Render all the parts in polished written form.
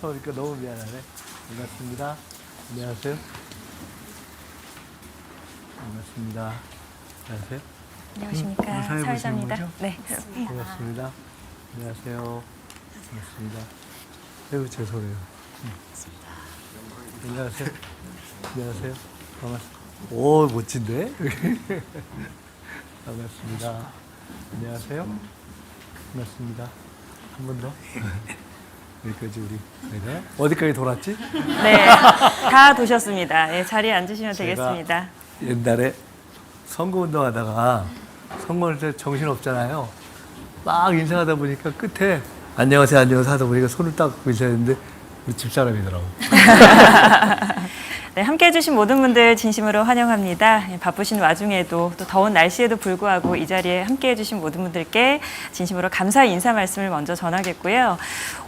그러니까 너무 미안하네. 반갑습니다. 안녕하세요. 반갑습니다. 안녕하세요. 안녕하십니까. 사회자입니다. 네. 반갑습니다. 안녕하세요. 반갑습니다. 아이고, 죄송해요. 안녕하세요. 안녕하세요. 반갑습니다. 오, 멋진데? 반갑습니다. 안녕하세요. 반갑습니다. 한 번 더. 여기까지 내가 어디까지 돌았지? 네. 다 도셨습니다. 예, 자리에 앉으시면 되겠습니다. 옛날에 선거운동 하다가 선거할 때 정신없잖아요. 막 인사하다 보니까 끝에 안녕하세요, 안녕하세요 하다 보니까 손을 딱 인사했는데 우리 집사람이더라고. 네, 함께 해주신 모든 분들 진심으로 환영합니다. 바쁘신 와중에도 또 더운 날씨에도 불구하고 이 자리에 함께 해주신 모든 분들께 진심으로 감사의 인사 말씀을 먼저 전하겠고요.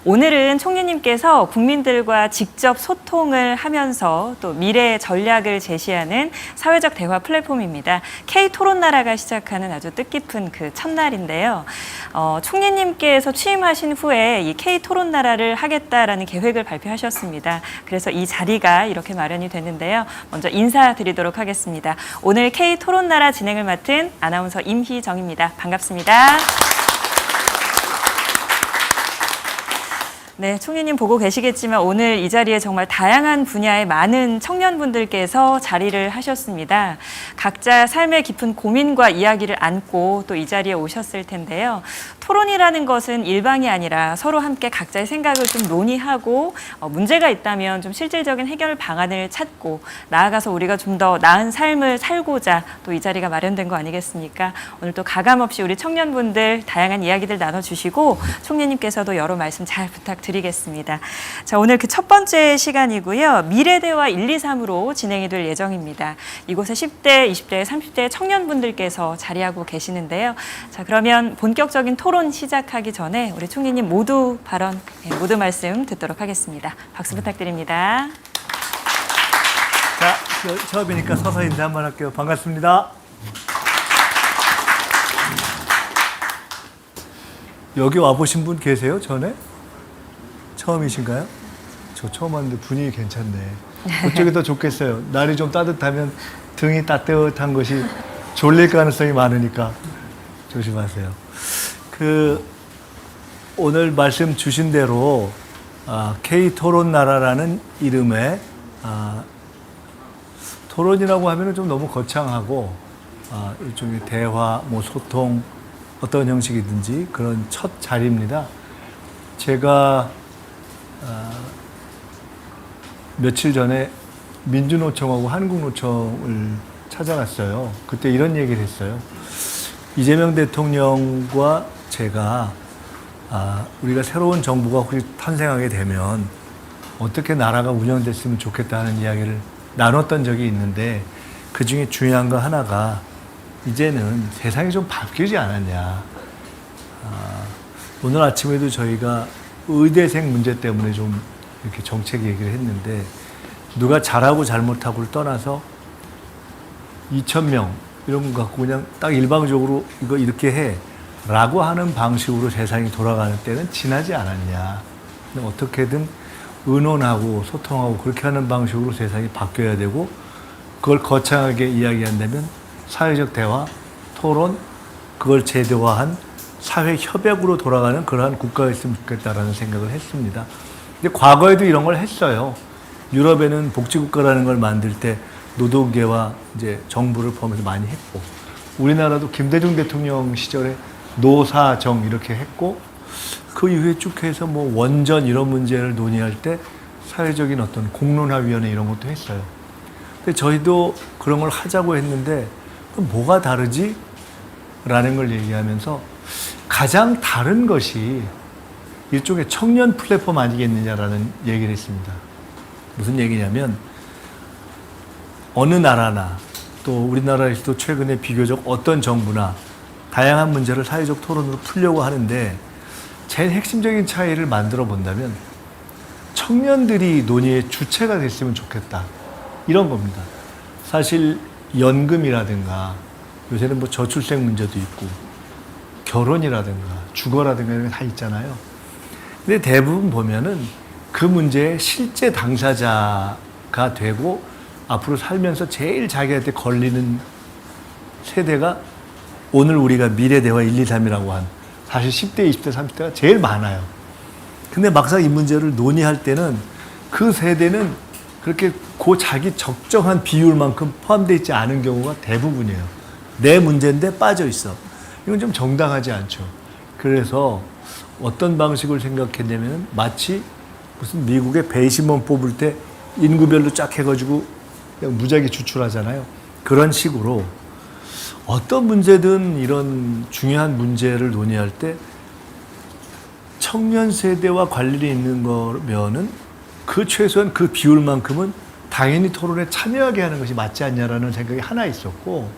오늘은 총리님께서 국민들과 직접 소통을 하면서 또 미래 전략을 제시하는 사회적 대화 플랫폼입니다. K-토론나라가 시작하는 아주 뜻깊은 그 첫날인데요. 총리님께서 취임하신 후에 이 K-토론나라를 하겠다라는 계획을 발표하셨습니다. 그래서 이 자리가 이렇게 마련이 됐는데요. 먼저 인사드리도록 하겠습니다. 오늘 K-토론나라 진행을 맡은 아나운서 임희정입니다. 반갑습니다. 네, 총리님 보고 계시겠지만 오늘 이 자리에 정말 다양한 분야의 많은 청년분들께서 자리를 하셨습니다. 각자 삶의 깊은 고민과 이야기를 안고 또 이 자리에 오셨을 텐데요. 토론이라는 것은 일방이 아니라 서로 함께 각자의 생각을 좀 논의하고 문제가 있다면 좀 실질적인 해결 방안을 찾고 나아가서 우리가 좀 더 나은 삶을 살고자 또 이 자리가 마련된 거 아니겠습니까? 오늘 또 가감없이 우리 청년분들 다양한 이야기들 나눠주시고 총리님께서도 여러 말씀 잘 부탁드리겠습니다. 자, 오늘 그 첫 번째 시간이고요. 미래대화 1, 2, 3으로 진행이 될 예정입니다. 이곳에 10대, 20대, 30대 청년분들께서 자리하고 계시는데요. 자, 그러면 본격적인 토론 시작하기 전에 우리 총리님 모두 발언, 모두 말씀 듣도록 하겠습니다. 박수 부탁드립니다. 자, 처음이니까 서서 인사 한번 할게요. 반갑습니다. 여기 와보신 분 계세요? 전에? 처음이신가요? 저 처음 왔는데 분위기 괜찮네. 그쪽이 더 좋겠어요. 날이 좀 따뜻하면 등이 따뜻한 것이 졸릴 가능성이 많으니까 조심하세요. 오늘 말씀 주신 대로 K-토론나라라는 이름의 토론이라고 하면 좀 너무 거창하고 일종의 대화, 소통 어떤 형식이든지 그런 첫 자리입니다. 제가 며칠 전에 민주노총하고 한국노총을 찾아갔어요. 그때 이런 얘기를 했어요. 이재명 대통령과 제가 우리가 새로운 정부가 혹시 탄생하게 되면 어떻게 나라가 운영됐으면 좋겠다 하는 이야기를 나눴던 적이 있는데 그중에 중요한 거 하나가 이제는 세상이 좀 바뀌지 않았냐. 오늘 아침에도 저희가 의대생 문제 때문에 좀 이렇게 정책 얘기를 했는데 누가 잘하고 잘못하고를 떠나서 2,000명 이런 거 갖고 그냥 딱 일방적으로 이거 이렇게 해 라고 하는 방식으로 세상이 돌아가는 때는 지나지 않았냐. 어떻게든 의논하고 소통하고 그렇게 하는 방식으로 세상이 바뀌어야 되고 그걸 거창하게 이야기한다면 사회적 대화, 토론, 그걸 제도화한 사회 협약으로 돌아가는 그러한 국가가 있으면 좋겠다라는 생각을 했습니다. 근데 과거에도 이런 걸 했어요. 유럽에는 복지국가라는 걸 만들 때 노동계와 이제 정부를 포함해서 많이 했고, 우리나라도 김대중 대통령 시절에 노사정 이렇게 했고, 그 이후에 쭉 해서 원전 이런 문제를 논의할 때 사회적인 어떤 공론화위원회 이런 것도 했어요. 근데 저희도 그런 걸 하자고 했는데 그럼 뭐가 다르지? 라는 걸 얘기하면서 가장 다른 것이 일종의 청년 플랫폼 아니겠느냐라는 얘기를 했습니다. 무슨 얘기냐면 어느 나라나 또 우리나라에서도 최근에 비교적 어떤 정부나 다양한 문제를 사회적 토론으로 풀려고 하는데 제일 핵심적인 차이를 만들어 본다면 청년들이 논의의 주체가 됐으면 좋겠다. 이런 겁니다. 사실 연금이라든가 요새는 저출생 문제도 있고 결혼이라든가 주거라든가 이런 게 다 있잖아요. 근데 대부분 보면은 그 문제의 실제 당사자가 되고 앞으로 살면서 제일 자기한테 걸리는 세대가 오늘 우리가 미래대화 1, 2, 3이라고 한 사실 10대, 20대, 30대가 제일 많아요. 근데 막상 이 문제를 논의할 때는 그 세대는 그렇게 그 자기 적정한 비율만큼 포함되어 있지 않은 경우가 대부분이에요. 내 문제인데 빠져 있어. 이건 좀 정당하지 않죠. 그래서 어떤 방식을 생각했냐면 마치 무슨 미국의 배심원 뽑을 때 인구별로 쫙 해가지고 그냥 무작위 추출하잖아요. 그런 식으로 어떤 문제든 이런 중요한 문제를 논의할 때 청년 세대와 관련이 있는 거면은 그 최소한 그 비율만큼은 당연히 토론에 참여하게 하는 것이 맞지 않냐라는 생각이 하나 있었고,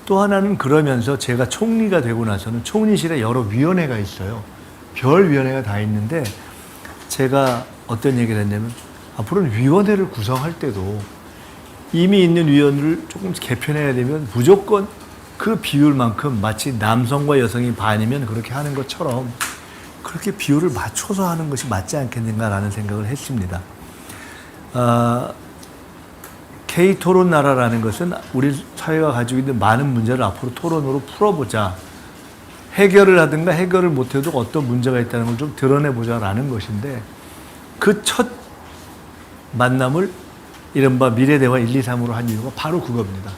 또 하나는 그러면서 제가 총리가 되고 나서는 총리실에 여러 위원회가 있어요. 별 위원회가 다 있는데 제가 어떤 얘기를 했냐면 앞으로는 위원회를 구성할 때도 이미 있는 위원을 조금 개편해야 되면 무조건 그 비율만큼 마치 남성과 여성이 반이면 그렇게 하는 것처럼 그렇게 비율을 맞춰서 하는 것이 맞지 않겠는가라는 생각을 했습니다. K토론 나라라는 것은 우리 사회가 가지고 있는 많은 문제를 앞으로 토론으로 풀어보자. 해결을 하든가 해결을 못해도 어떤 문제가 있다는 걸 좀 드러내보자라는 것인데 그 첫 만남을 이른바 미래대화 1, 2, 3으로 한 이유가 바로 그겁니다.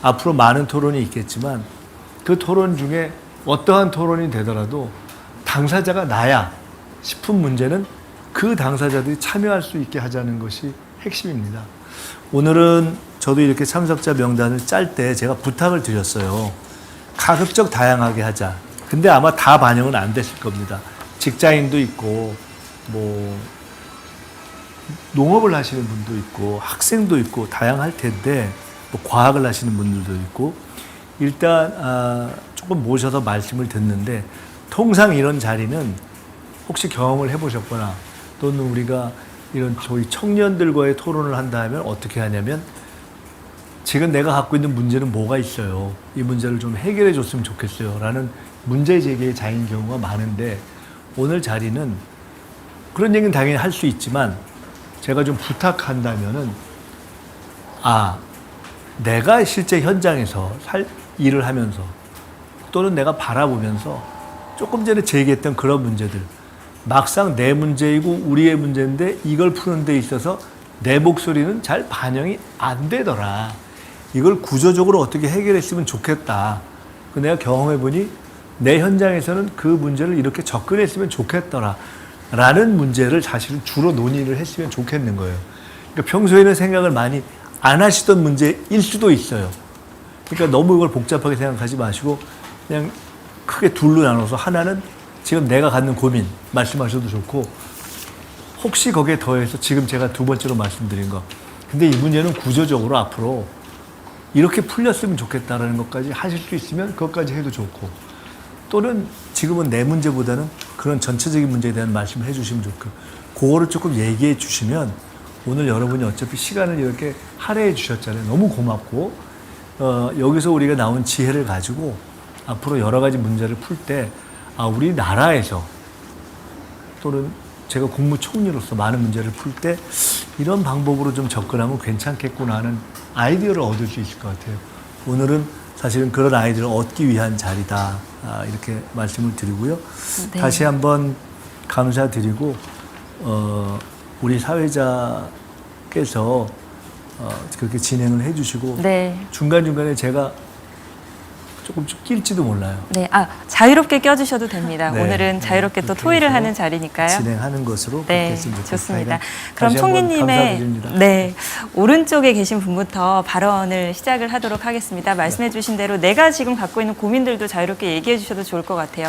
앞으로 많은 토론이 있겠지만 그 토론 중에 어떠한 토론이 되더라도 당사자가 나야 싶은 문제는 그 당사자들이 참여할 수 있게 하자는 것이 핵심입니다. 오늘은 저도 이렇게 참석자 명단을 짤 때 제가 부탁을 드렸어요. 가급적 다양하게 하자. 근데 아마 다 반영은 안 됐을 겁니다. 직장인도 있고, 뭐, 농업을 하시는 분도 있고, 학생도 있고, 다양할 텐데, 뭐 과학을 하시는 분들도 있고, 일단, 조금 모셔서 말씀을 듣는데, 통상 이런 자리는 혹시 경험을 해보셨거나, 또는 우리가 이런 저희 청년들과의 토론을 한다 하면 어떻게 하냐면, 지금 내가 갖고 있는 문제는 뭐가 있어요. 이 문제를 좀 해결해 줬으면 좋겠어요. 라는 문제 제기의 자인 경우가 많은데 오늘 자리는 그런 얘기는 당연히 할 수 있지만 제가 좀 부탁한다면은 내가 실제 현장에서 일을 하면서 또는 내가 바라보면서 조금 전에 제기했던 그런 문제들 막상 내 문제이고 우리의 문제인데 이걸 푸는 데 있어서 내 목소리는 잘 반영이 안 되더라. 이걸 구조적으로 어떻게 해결했으면 좋겠다. 내가 경험해보니 내 현장에서는 그 문제를 이렇게 접근했으면 좋겠더라. 라는 문제를 사실은 주로 논의를 했으면 좋겠는 거예요. 그러니까 평소에는 생각을 많이 안 하시던 문제일 수도 있어요. 그러니까 너무 이걸 복잡하게 생각하지 마시고 그냥 크게 둘로 나눠서 하나는 지금 내가 갖는 고민 말씀하셔도 좋고 혹시 거기에 더해서 지금 제가 두 번째로 말씀드린 거 근데 이 문제는 구조적으로 앞으로 이렇게 풀렸으면 좋겠다라는 것까지 하실 수 있으면 그것까지 해도 좋고 또는 지금은 내 문제보다는 그런 전체적인 문제에 대한 말씀을 해주시면 좋고 그거를 조금 얘기해 주시면 오늘 여러분이 어차피 시간을 이렇게 할애해 주셨잖아요. 너무 고맙고 여기서 우리가 나온 지혜를 가지고 앞으로 여러 가지 문제를 풀 때 우리나라에서 또는 제가 국무총리로서 많은 문제를 풀 때 이런 방법으로 좀 접근하면 괜찮겠구나 하는 아이디어를 얻을 수 있을 것 같아요. 오늘은 사실은 그런 아이디어를 얻기 위한 자리다. 이렇게 말씀을 드리고요. 네. 다시 한번 감사드리고 우리 사회자께서 그렇게 진행을 해주시고 네. 중간중간에 제가 조금 낄지도 몰라요. 네, 자유롭게 껴주셔도 됩니다. 네. 오늘은 자유롭게 또 그렇게 토의를 해서 하는 자리니까요. 진행하는 것으로 그렇게 네, 했으면 좋겠습니다. 좋습니다. 다시 그럼 한번 총리님의 감사드립니다. 오른쪽에 계신 분부터 발언을 시작을 하도록 하겠습니다. 말씀해 주신 대로 내가 지금 갖고 있는 고민들도 자유롭게 얘기해 주셔도 좋을 것 같아요.